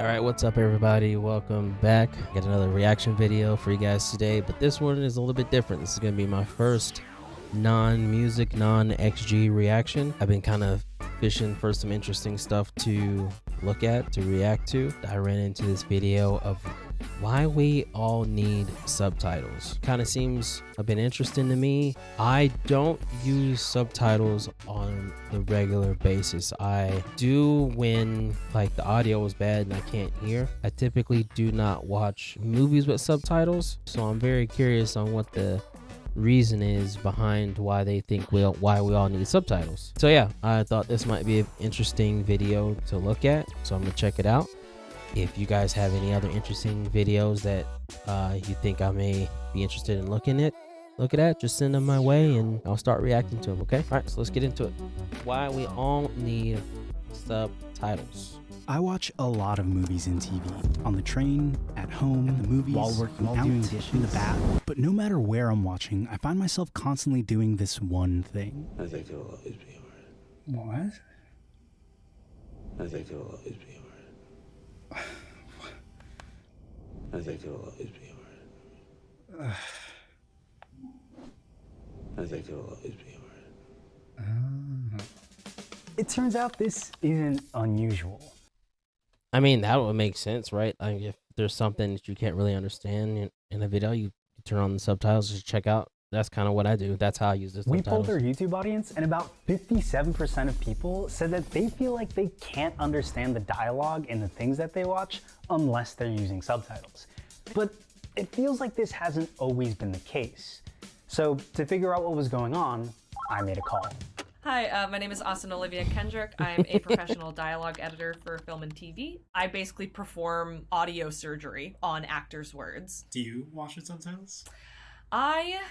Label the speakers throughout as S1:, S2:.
S1: All right, what's up everybody? Welcome back. Got another reaction video for you guys today, but this one is a little bit different. This is going to be my first non-music, non-XG reaction. I've been kind of fishing for some interesting stuff to look at, to react to. I ran into this video of why we all need subtitles. Kind of seems a bit interesting to me. I don't use subtitles on the regular basis. I do when like the audio is bad and I can't hear. I typically do not watch movies with subtitles, so I'm very curious on what the reason is behind why they think why we all need subtitles. So yeah, I thought this might be an interesting video to look at, so I'm gonna check it out. If you guys have any other interesting videos that you think I may be interested in looking at, just send them my way and I'll start reacting to them. Okay, all right, so let's get into it. Why we all need subtitles.
S2: I watch a lot of movies and TV, on the train, at home, in the movies, while working out, doing dishes, in the bath. But no matter where I'm watching, I find myself constantly doing this one thing.
S3: I think it'll always be alright.
S2: What?
S3: I think it'll always be alright. I think it'll always be alright. I think it'll always be alright.
S4: It turns out this isn't unusual.
S1: I mean, that would make sense, right? Like if there's something that you can't really understand in a video, you turn on the subtitles to check out. That's kind of what I do. That's how I use the subtitles.
S4: We polled our YouTube audience, and about 57% of people said that they feel like they can't understand the dialogue in the things that they watch unless they're using subtitles. But it feels like this hasn't always been the case. So to figure out what was going on, I made a call.
S5: Hi, my name is Austin Olivia Kendrick. I'm a professional dialogue editor for film and TV. I basically perform audio surgery on actors' words.
S6: Do you watch with subtitles?
S5: I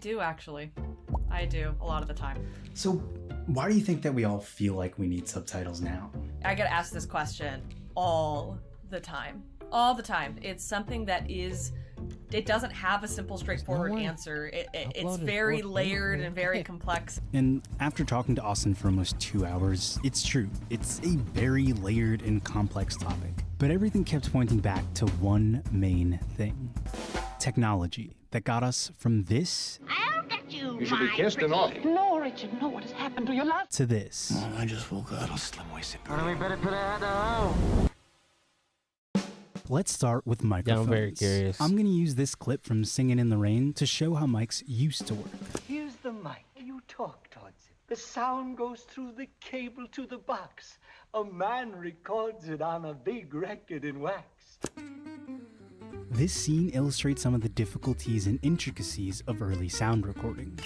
S5: do, actually. I do, a lot of the time.
S2: So why do you think that we all feel like we need subtitles now?
S5: I get asked this question all the time. All the time. It's something that it doesn't have a simple, straightforward answer. It's very layered and very complex.
S2: And after talking to Austin for almost 2 hours, it's true. It's a very layered and complex topic. But everything kept pointing back to one main thing. Technology that got us from this
S7: You should be kissed and off. No, Richard, no, what has happened to your life?
S2: to this.
S3: Mom, I just woke up. A slim waisted.
S2: Let's start with microphones.
S1: I'm very curious.
S2: I'm going to use this clip from Singing in the Rain to show how mics used to work.
S8: Here's the mic. You talk towards it. The sound goes through the cable to the box. A man records it on a big record in wax.
S2: This scene illustrates some of the difficulties and intricacies of early sound recording.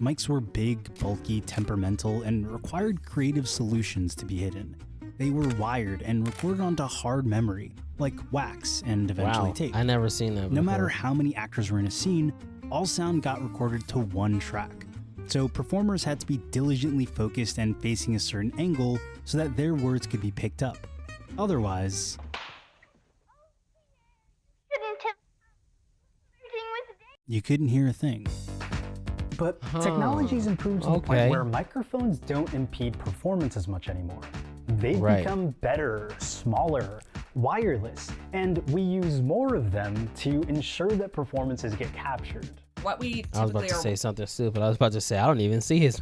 S2: Mics were big, bulky, temperamental, and required creative solutions to be hidden. They were wired and recorded onto hard memory, like wax and eventually tape.
S1: I never seen that before.
S2: No matter how many actors were in a scene, all sound got recorded to one track. So performers had to be diligently focused and facing a certain angle so that their words could be picked up. Otherwise, you couldn't hear a thing.
S4: But technology's improved to the
S1: Okay.
S4: point where microphones don't impede performance as much anymore. They've become better, smaller, wireless, and we use more of them to ensure that performances get captured.
S5: What we
S1: I was about
S5: typically
S1: to
S5: are
S1: say something stupid. I was about to say I don't even see his.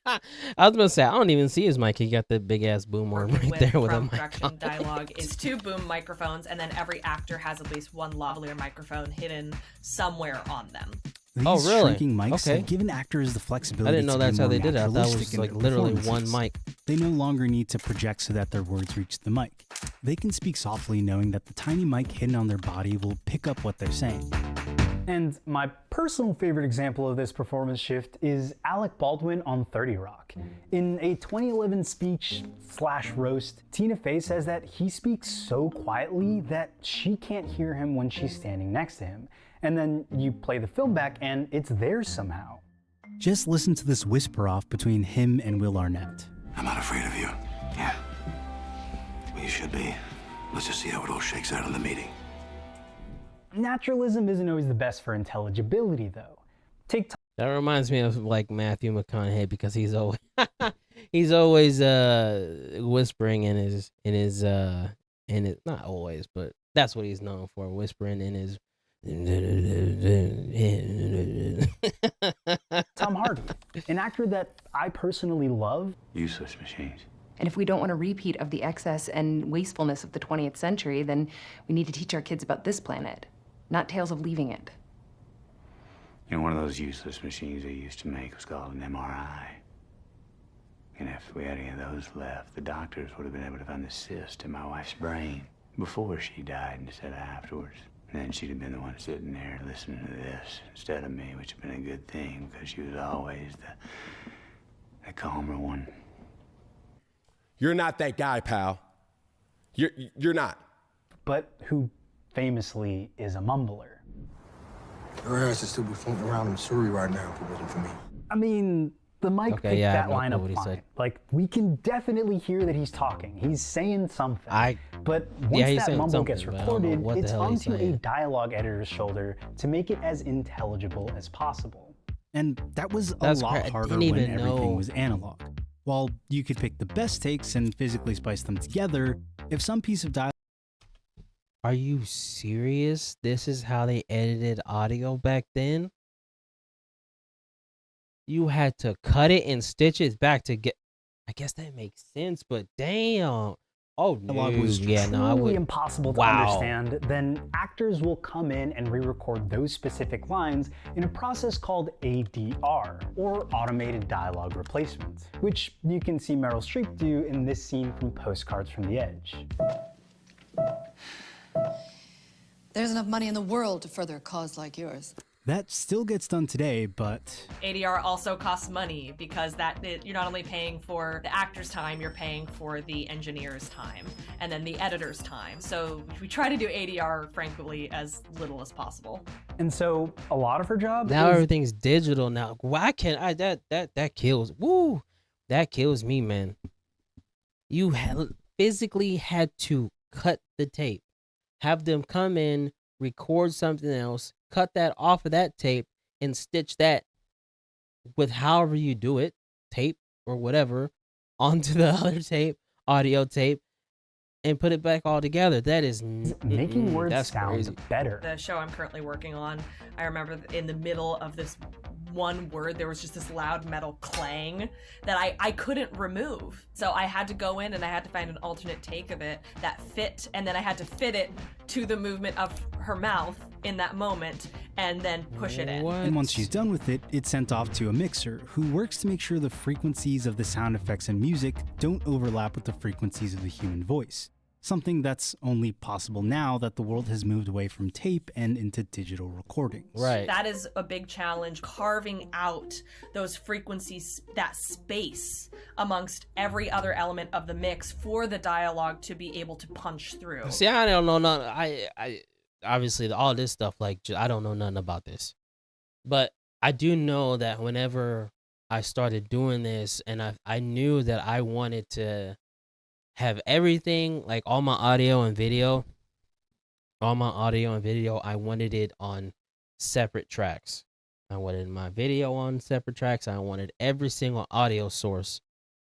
S1: I was about to say I don't even see his mic. He got the big ass boom arm
S5: working
S1: right
S5: with
S1: there with a
S5: from
S1: mic.
S5: production dialogue is 2 boom microphones, and then every actor has at least 1 lavalier microphone hidden somewhere on them.
S2: These
S1: Oh, really?
S2: shrinking mics
S1: Okay.
S2: have given actors the
S1: I
S2: flexibility
S1: didn't know
S2: to be
S1: that's how
S2: more
S1: they did it. I thought it
S2: naturalistic
S1: was
S2: in
S1: like
S2: their
S1: literally one
S2: performances.
S1: mic.
S2: They no longer need to project so that their words reach the mic. They can speak softly knowing that the tiny mic hidden on their body will pick up what they're saying.
S4: And my personal favorite example of this performance shift is Alec Baldwin on 30 Rock. In a 2011 speech/roast, Tina Fey says that he speaks so quietly that she can't hear him when she's standing next to him. And then you play the film back and it's there somehow.
S2: Just listen to this whisper off between him and Will Arnett.
S3: I'm not afraid of you. Yeah. Well, you should be. Let's just see how it all shakes out in the meeting.
S4: Naturalism isn't always the best for intelligibility though. Take
S1: That reminds me of like Matthew McConaughey because he's always he's always whispering in his and it's not always, but that's what he's known for, whispering in his.
S4: Tom Hardy, an actor that I personally love.
S3: Useless machines.
S6: And if we don't want a repeat of the excess and wastefulness of the 20th century, then we need to teach our kids about this planet, not tales of leaving it.
S3: You know, one of those useless machines they used to make was called an MRI. And if we had any of those left, the doctors would have been able to find the cyst in my wife's brain before she died instead of afterwards. And then she'd have been the one sitting there listening to this instead of me, which would have been a good thing because she was always the calmer one.
S9: You're not that guy, pal. You're not.
S4: But who famously is a mumbler.
S10: Your ass would still be floating around in Missouri right now if it wasn't for me.
S4: I mean, the mic
S1: Okay,
S4: picked
S1: yeah, I
S4: that
S1: have no
S4: line
S1: clue
S4: up
S1: what he
S4: fine.
S1: said.
S4: Like, we can definitely hear that he's talking. He's saying something. But once
S1: Yeah, he's
S4: that
S1: saying
S4: mumble gets
S1: something, but I don't know
S4: recorded,
S1: what the
S4: it's
S1: hell he's
S4: onto a
S1: saying.
S4: dialogue editor's shoulder to make it as intelligible as possible.
S2: And that was a
S1: That's
S2: lot
S1: I
S2: harder
S1: didn't
S2: when
S1: even
S2: everything
S1: know.
S2: was analog. While you could pick the best takes and physically splice them together, if some piece of dialogue
S1: Are you serious? This is how they edited audio back then? You had to cut it and stitch it back to get. I guess that makes sense, but damn. Oh no,
S4: Was
S1: yeah, no, I
S4: truly
S1: would.
S4: impossible to
S1: Wow.
S4: understand, then actors will come in and re-record those specific lines in a process called ADR, or Automated Dialogue Replacement, which you can see Meryl Streep do in this scene from Postcards from the Edge.
S11: There's enough money in the world to further a cause like yours.
S2: that still gets done today, but
S5: ADR also costs money because you're not only paying for the actor's time, you're paying for the engineer's time and then the editor's time. So we try to do ADR, frankly, as little as possible.
S4: And so a lot of her job
S1: Now
S4: is
S1: everything's digital now. Why can't I? That kills. Woo, that kills me, man. You physically had to cut the tape, have them come in, record something else, cut that off of that tape, and stitch that with however you do it, tape or whatever, onto the other tape, audio tape, and put it back all together. That is
S4: making words
S1: that's
S4: sound
S1: crazy.
S4: better.
S5: The show I'm currently working on, I remember in the middle of this one word, there was just this loud metal clang that I couldn't remove. So I had to go in and I had to find an alternate take of it that fit, and then I had to fit it to the movement of her mouth in that moment and then push it in.
S2: And once she's done with it, it's sent off to a mixer who works to make sure the frequencies of the sound effects and music don't overlap with the frequencies of the human voice. Something that's only possible now that the world has moved away from tape and into digital recordings.
S1: Right.
S5: That is a big challenge, carving out those frequencies, that space amongst every other element of the mix for the dialogue to be able to punch through.
S1: See, I don't know none. I obviously all this stuff, like, I don't know nothing about this, but I do know that whenever I started doing this, and I knew that I wanted to have everything, like all my audio and video, I wanted it on separate tracks. I wanted my video on separate tracks. I wanted every single audio source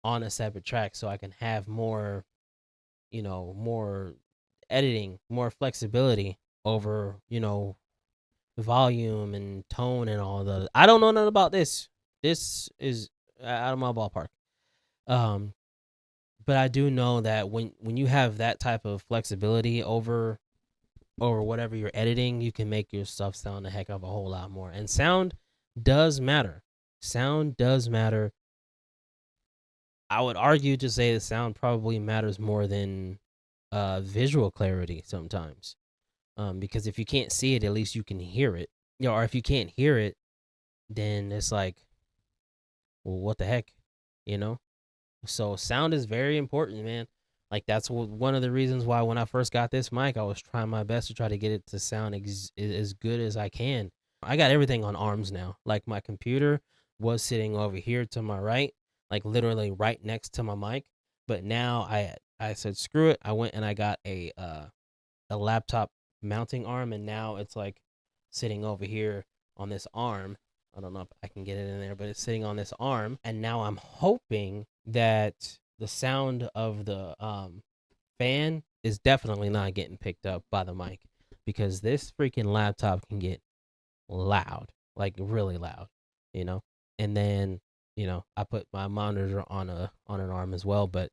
S1: on a separate track so I can have more, more editing, more flexibility over, volume and tone and all the. I don't know nothing about this. This is out of my ballpark. But I do know that when you have that type of flexibility over whatever you're editing, you can make your stuff sound a heck of a whole lot more. And sound does matter. Sound does matter. I would argue to say the sound probably matters more than visual clarity sometimes. Because if you can't see it, at least you can hear it. Or if you can't hear it, then it's like, well, what the heck, So sound is very important, man. Like, that's one of the reasons why when I first got this mic, I was trying my best to try to get it to sound as good as I can. I got everything on arms now. Like, my computer was sitting over here to my right, like literally right next to my mic. But now I said, screw it. I went and I got a laptop mounting arm, and now it's like sitting over here on this arm. I don't know if I can get it in there, but it's sitting on this arm. And now I'm hoping that the sound of the fan is definitely not getting picked up by the mic, because this freaking laptop can get loud, like really loud, you know. And then, you know, I put my monitor on an arm as well. But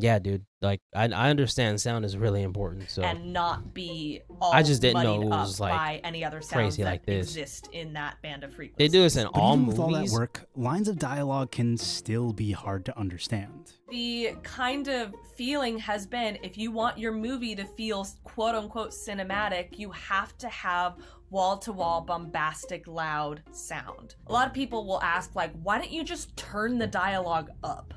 S1: yeah, dude, like I understand sound is really important. So
S5: and not be all
S1: I just didn't know
S5: muddied
S1: it was
S5: up
S1: like
S5: by any other sounds
S1: crazy
S5: that
S1: like this.
S5: exist in that band of
S1: They
S5: frequencies.
S1: do this in
S2: But
S1: all
S2: even
S1: movies.
S2: with all that work, lines of dialogue can still be hard to understand.
S5: The kind of feeling has been, if you want your movie to feel quote unquote cinematic, you have to have wall-to-wall bombastic loud sound. A lot of people will ask, like, why don't you just turn the dialogue up?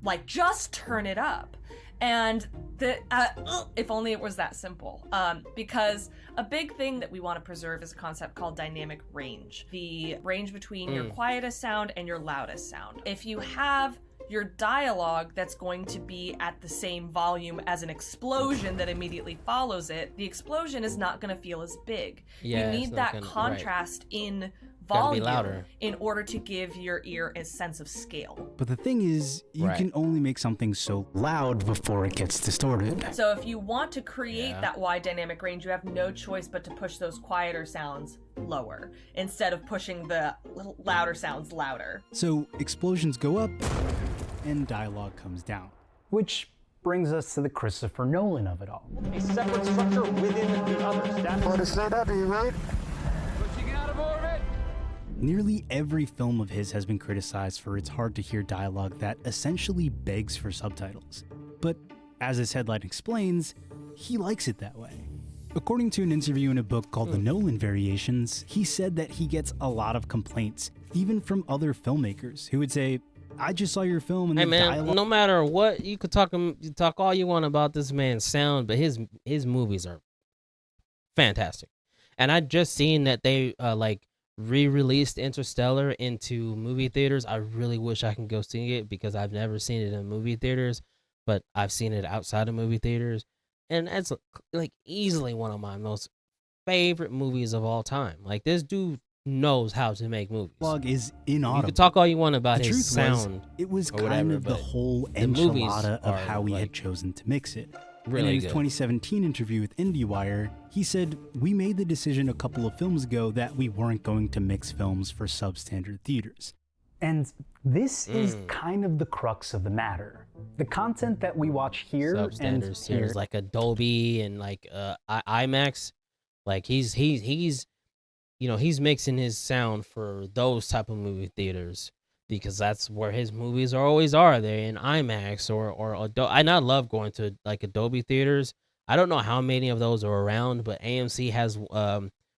S5: Like, just turn it up. And if only it was that simple. Because a big thing that we want to preserve is a concept called dynamic range. The range between your quietest sound and your loudest sound. If you have your dialogue that's going to be at the same volume as an explosion that immediately follows it, the explosion is not going to feel as big.
S1: Yeah,
S5: you need that contrast in volume in order to give your ear a sense of scale.
S2: But the thing is, you can only make something so loud before it gets distorted.
S5: So if you want to create that wide dynamic range, you have no choice but to push those quieter sounds lower instead of pushing the louder sounds louder.
S2: So explosions go up and dialogue comes down.
S4: Which brings us to the Christopher Nolan of it all.
S8: A separate structure within the other.
S2: Nearly every film of his has been criticized for its hard-to-hear dialogue that essentially begs for subtitles. But as his headline explains, he likes it that way. According to an interview in a book called The Nolan Variations, he said that he gets a lot of complaints, even from other filmmakers, who would say, I just saw your film and
S1: hey
S2: the
S1: man,
S2: dialogue...
S1: no matter what, you could talk all you want about this man's sound, but his movies are fantastic. And I just seen that they re-released Interstellar into movie theaters. I really wish I can go see it because I've never seen it in movie theaters, but I've seen it outside of movie theaters, and that's like easily one of my most favorite movies of all time. Like, this dude knows how to make movies.
S2: Is inaudible.
S1: You can talk all you want about
S2: the
S1: his sound.
S2: It was
S1: or
S2: kind
S1: whatever,
S2: of the whole enchilada of how he had chosen to mix it.
S1: Really
S2: in his
S1: good.
S2: 2017 interview with IndieWire, he said, "We made the decision a couple of films ago that we weren't going to mix films for substandard theaters."
S4: And this is kind of the crux of the matter. The content that we watch here and
S1: Substandard
S4: here,
S1: theaters like Adobe and like IMAX, like he's you know, he's mixing his sound for those type of movie theaters because that's where his movies are. They're in IMAX or Adobe. I love going to like Adobe theaters. I don't know how many of those are around, but AMC has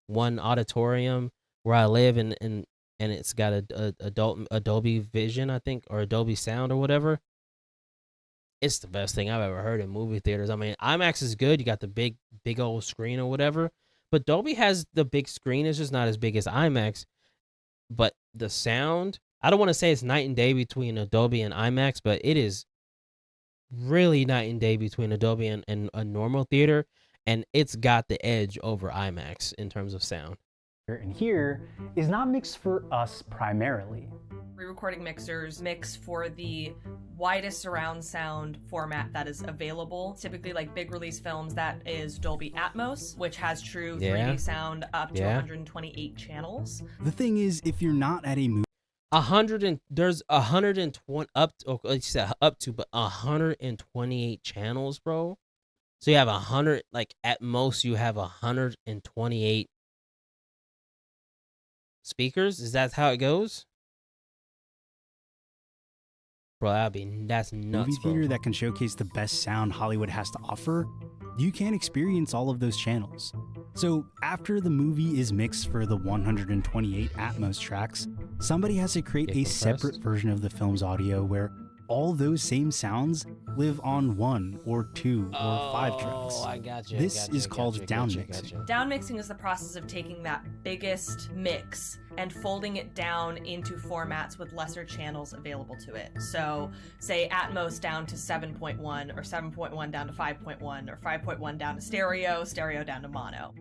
S1: one auditorium where I live, and it's got a Adobe Vision, I think, or Adobe Sound or whatever. It's the best thing I've ever heard in movie theaters. I mean, IMAX is good. You got the big old screen or whatever. But Dolby has the big screen. It's just not as big as IMAX. But the sound, I don't want to say it's night and day between Adobe and IMAX, but it is really night and day between Adobe and a normal theater. And it's got the edge over IMAX in terms of sound.
S4: and here is not mixed for us primarily.
S5: Re-recording mixers mix for the widest surround sound format that is available. Typically, like big release films, that is Dolby Atmos, which has true 3D sound up to 128 channels.
S2: The thing is, if you're not at a movie,
S1: there's 120 up to but 128 channels, bro. So you have 100, like at most you have 128 speakers. Is that how it goes? Bro, that's nuts,
S2: movie theater
S1: bro.
S2: that can showcase the best sound Hollywood has to offer, you can't experience all of those channels. So after the movie is mixed for the 128 Atmos tracks, somebody has to create a separate version of the film's audio where all those same sounds live on 1 or 2 or 5 tracks.
S1: I got you.
S2: This is called down mixing.
S5: Down mixing is the process of taking that biggest mix and folding it down into formats with lesser channels available to it. So say Atmos down to 7.1 or 7.1 down to 5.1 or 5.1 down to stereo, stereo down to mono.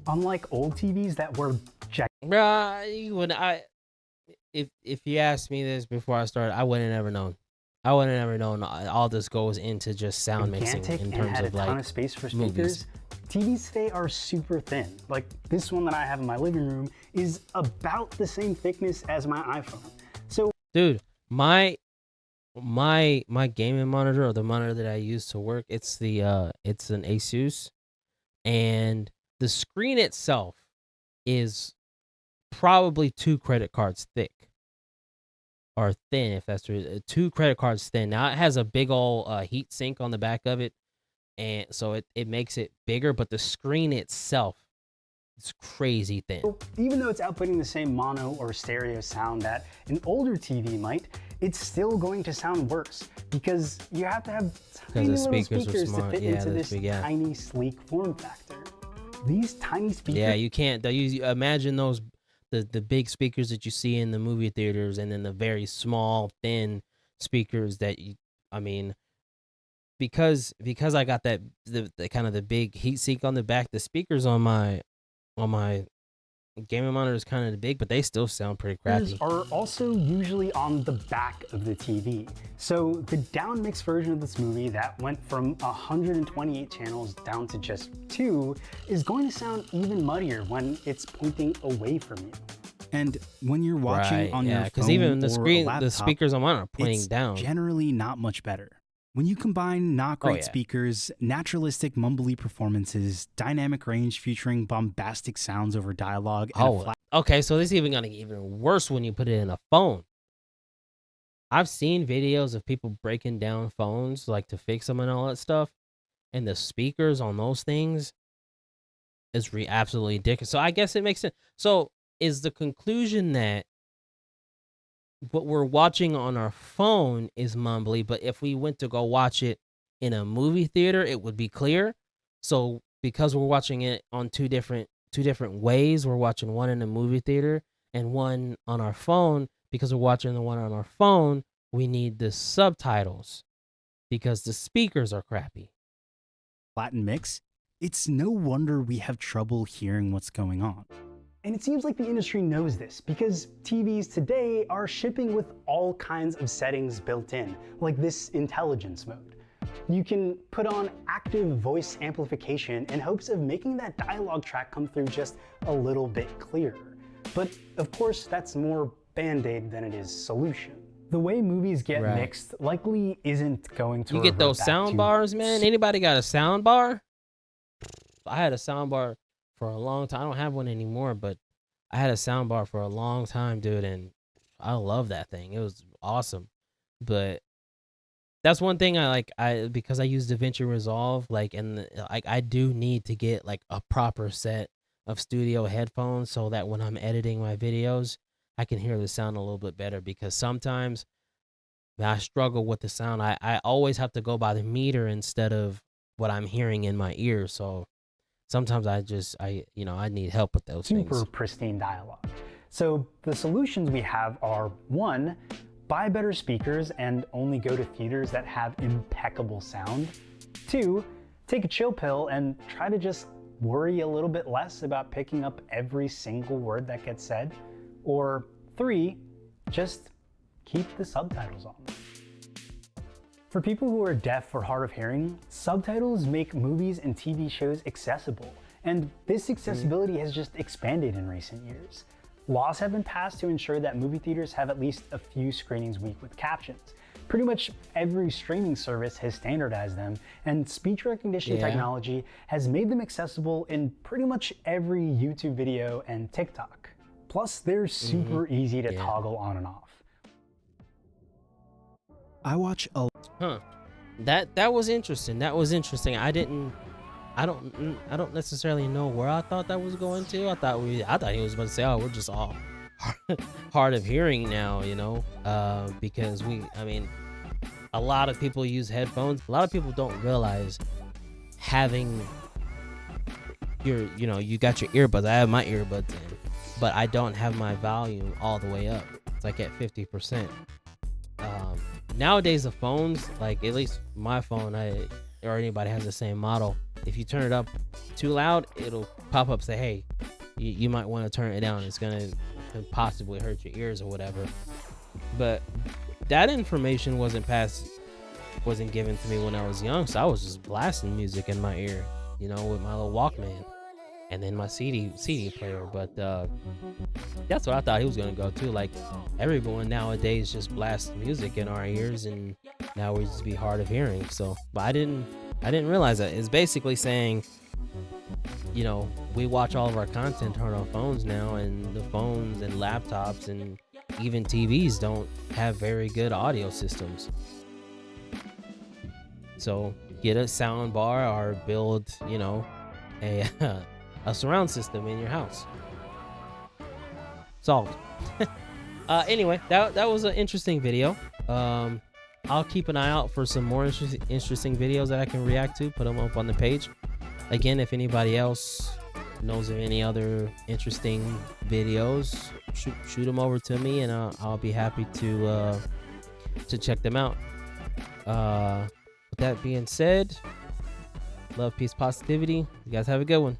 S4: Unlike old TVs that were
S1: Bruh, if you asked me this before I started, I wouldn't have ever known. I would have never known all this goes into just sound mixing
S4: Gigantic
S1: in
S4: and
S1: terms
S4: had
S1: of
S4: a ton
S1: like
S4: of space for
S1: movies.
S4: speakers. TVs today are super thin. Like this one that I have in my living room is about the same thickness as my iPhone. So,
S1: dude, my gaming monitor, or the monitor that I use to work, it's an Asus, and the screen itself is probably 2 credit cards thick, or thin, if that's true. 2 credit cards thin. Now it has a big old heat sink on the back of it, and so it makes it bigger, but the screen itself is crazy thin.
S4: even though it's outputting the same mono or stereo sound that an older TV might, it's still going to sound worse because you have to have tiny little speakers to fit into this tiny, sleek form factor. These tiny speakers.
S1: Yeah, you can't. You imagine those the big speakers that you see in the movie theaters, and then the very small, thin speakers that I mean, because I got the kind of the big heat sink on the back, the speakers on my gaming monitor is kind of big, but they still sound pretty crappy.
S4: Are also usually on the back of the TV. So the down mix version of this movie that went from 128 channels down to just 2 is going to sound even muddier when it's pointing away from you.
S2: And when you're watching on your phone
S1: because even the
S2: or
S1: screen,
S2: a laptop,
S1: the speakers on mine are pointing
S2: it's
S1: down.
S2: generally not much better. When you combine not great speakers, naturalistic mumbly performances, dynamic range featuring bombastic sounds over dialogue, and
S1: okay, so this is even gonna get even worse when you put it in a phone. I've seen videos of people breaking down phones like to fix them and all that stuff, and the speakers on those things is absolutely ridiculous. So I guess it makes sense. So is the conclusion that what we're watching on our phone is mumbly, but if we went to go watch it in a movie theater, it would be clear? So because we're watching it on two different ways, we're watching one in a movie theater and one on our phone. Because we're watching the one on our phone, we need the subtitles because the speakers are crappy.
S2: Latin mix, it's no wonder we have trouble hearing what's going on.
S4: And it seems like the industry knows this because TVs today are shipping with all kinds of settings built in, like this intelligence mode. You can put on active voice amplification in hopes of making that dialogue track come through just a little bit clearer. But of course, that's more Band-Aid than it is solution. The way movies get mixed likely isn't going to.
S1: You get those sound bars, man? Anybody got a sound bar? I had a sound bar for a long time. I don't have one anymore, but I had a sound bar for a long time, dude, and I love that thing. It was awesome. But that's one thing because I use DaVinci Resolve, I do need to get like a proper set of studio headphones so that when I'm editing my videos, I can hear the sound a little bit better, because sometimes I struggle with the sound. I always have to go by the meter instead of what I'm hearing in my ears. So sometimes I need help with those things.
S4: Super pristine dialogue. So the solutions we have are: 1, buy better speakers and only go to theaters that have impeccable sound. 2, take a chill pill and try to just worry a little bit less about picking up every single word that gets said. Or 3, just keep the subtitles on. For people who are deaf or hard of hearing, subtitles make movies and TV shows accessible, and this accessibility has just expanded in recent years. Laws have been passed to ensure that movie theaters have at least a few screenings a week with captions. Pretty much every streaming service has standardized them, and speech recognition technology has made them accessible in pretty much every YouTube video and TikTok. Plus, they're super easy to toggle on and off.
S2: I watch a
S1: That was interesting. I don't necessarily know where I thought that was going to. I thought he was about to say, "Oh, we're just all hard of hearing now," because a lot of people use headphones. A lot of people don't realize having you got your earbuds. I have my earbuds in, but I don't have my volume all the way up. It's like at 50%. Nowadays the phones, like at least my phone, or anybody has the same model, if you turn it up too loud, it'll pop up, say, hey, you might want to turn it down. It's gonna possibly hurt your ears or whatever. But that information wasn't given to me when I was young, so I was just blasting music in my ear, you know, with my little Walkman and then my CD player. But that's what I thought he was gonna go to. Like, everyone nowadays just blasts music in our ears, and now we just be hard of hearing. So, but I didn't realize that. It's basically saying, you know, we watch all of our content on our phones now, and the phones and laptops and even TVs don't have very good audio systems. So get a sound bar or build, you know, a surround system in your house. Solved. Anyway, that was an interesting video. I'll keep an eye out for some more interesting videos that I can react to. Put them up on the page. Again, if anybody else knows of any other interesting videos, shoot them over to me, and I'll be happy to check them out. With that being said, love, peace, positivity. You guys have a good one.